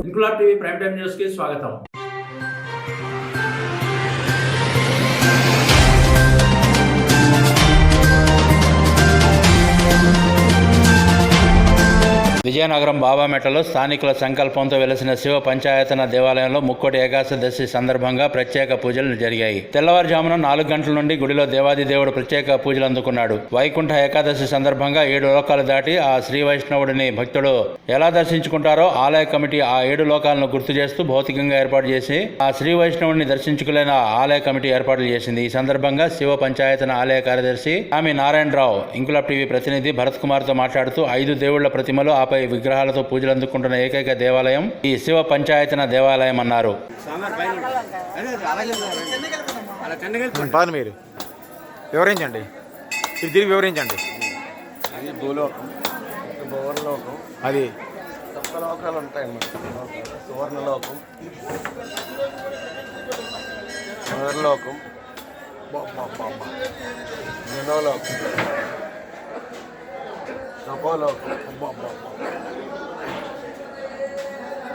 Inquilab TV prime time news కి స్వాగతం. విజయనగరం బాబామెట్టలో స్థానికుల సంకల్పంతో వెలిసిన శివ పంచాయతన దేవాలయంలో ముక్కోటి ఏకాదశి సందర్భంగా ప్రత్యేక పూజలు జరిగాయి. తెల్లవారుజామున 4 గంటల నుండి గుడిలో దేవాది దేవుడు ప్రత్యేక పూజలు అందుకున్నాడు. వైకుంఠ ఏకాదశి సందర్భంగా 7 లోకాలు దాటి ఆ శ్రీ వైష్ణవుడిని భక్తులు ఎలా దర్శించుకుంటారో ఆలయ కమిటీ ఆ 7 లోకాలను గుర్తు చేస్తూ భౌతికంగా ఏర్పాటు చేసి ఆ శ్రీ వైష్ణవుడిని దర్శించుకులేని ఆలయ కమిటీ ఏర్పాట్లు చేసింది. ఈ సందర్భంగా శివ పంచాయతన ఆలయ కార్యదర్శి ఆమె నారాయణరావు ఇంక్లాబ్ టీవీ ప్రతినిధి భరత్ కుమార్ తో మాట్లాడుతూ 5 దేవుళ్ల ప్రతిమలు ఆపై విగ్రహాలతో పూజలు అందుకుంటున్న ఏకైక దేవాలయం ఈ శివ పంచాయతన దేవాలయం అన్నారు. మీరు వివరించండి, తిరిగి వివరించండి. అది భూలోకం, భువర్లోకం, అది సప్తలోకాలు ఉంటాయన్నమాట. సువర్ణలోకం, పునర్లోకం, జనోలోకం, తపోలోకం,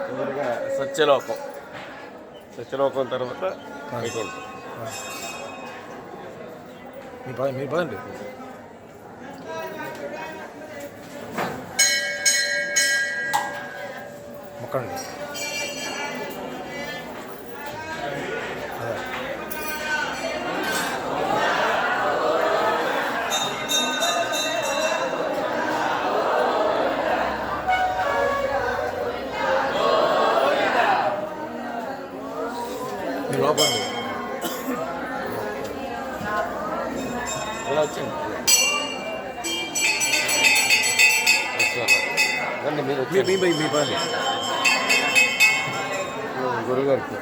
చివరిగా సత్యలోకం. సత్యలోకం తర్వాత వైకుంఠం. మీ పదండి. మొక్కండి. లోపండి ఇలా వచ్చింది. మీరు మీ పని గురుగారికి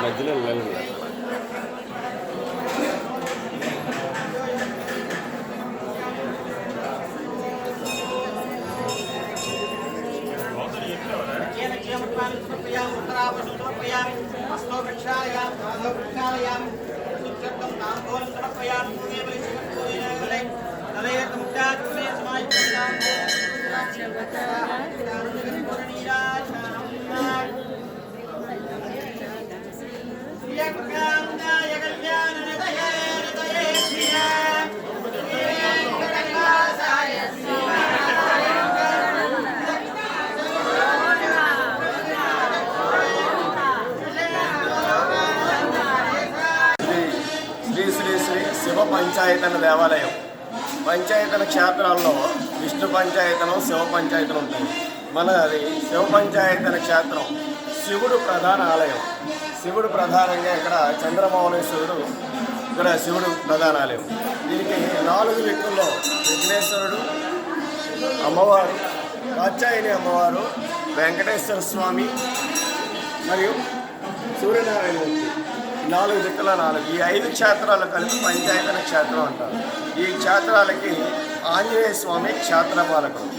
మధ్యలో శివ పంచాయతన దేవాలయం. పంచాయతన క్షేత్రాల్లో విష్ణు పంచాయతనం, శివ పంచాయతనం ఉంటాయి. అది శివ పంచాయతన క్షేత్రం శివుడు ప్రధాన ఆలయం. శివుడు ప్రధానంగా ఇక్కడ చంద్రమౌళేశ్వరుడు, ఇక్కడ శివుడు ప్రధాన ఆలయం. దీనికి 4 దిక్కుల్లో విఘ్నేశ్వరుడు, అమ్మవారు, కాత్యాయని అమ్మవారు, వెంకటేశ్వర స్వామి మరియు సూర్యనారాయణమూర్తి, 4 దిక్కుల 4. ఈ 5 క్షేత్రాలు కలిపి పంచాయతన క్షేత్రం అంటారు. ఈ క్షేత్రాలకి ఆంజనేయ స్వామి క్షేత్రపాలకుడు.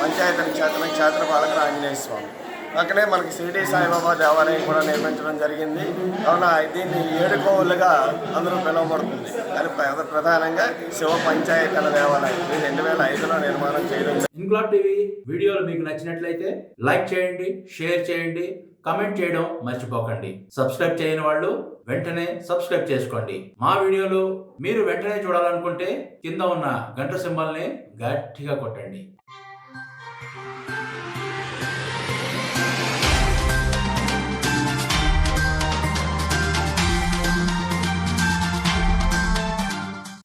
పంచాయతన క్షేత్రపాలకుడు ఆంజనేయ స్వామి. పక్కనే మనకి షిరిడి సాయిబాబా దేవాలయం కూడా నిర్మించడం జరిగింది. కావున దీన్ని 7 కోవులుగా అందరూ పిలువబడుతుంది. అది ప్రధానంగా శివ పంచాయతన దేవాలయం. ఇది 2005లో నిర్మాణం చేయడం. ఇంక్లాబ్ టీవీ వీడియోలు మీకు నచ్చినట్లయితే లైక్ చేయండి, షేర్ చేయండి, కమెంట్ చేయడం మర్చిపోకండి. సబ్స్క్రైబ్ చేయని వాళ్ళు వెంటనే సబ్స్క్రైబ్ చేసుకోండి. మా వీడియోలు మీరు వెంటనే చూడాలనుకుంటే కింద ఉన్న గంట సింబల్ని గట్టిగా కొట్టండి.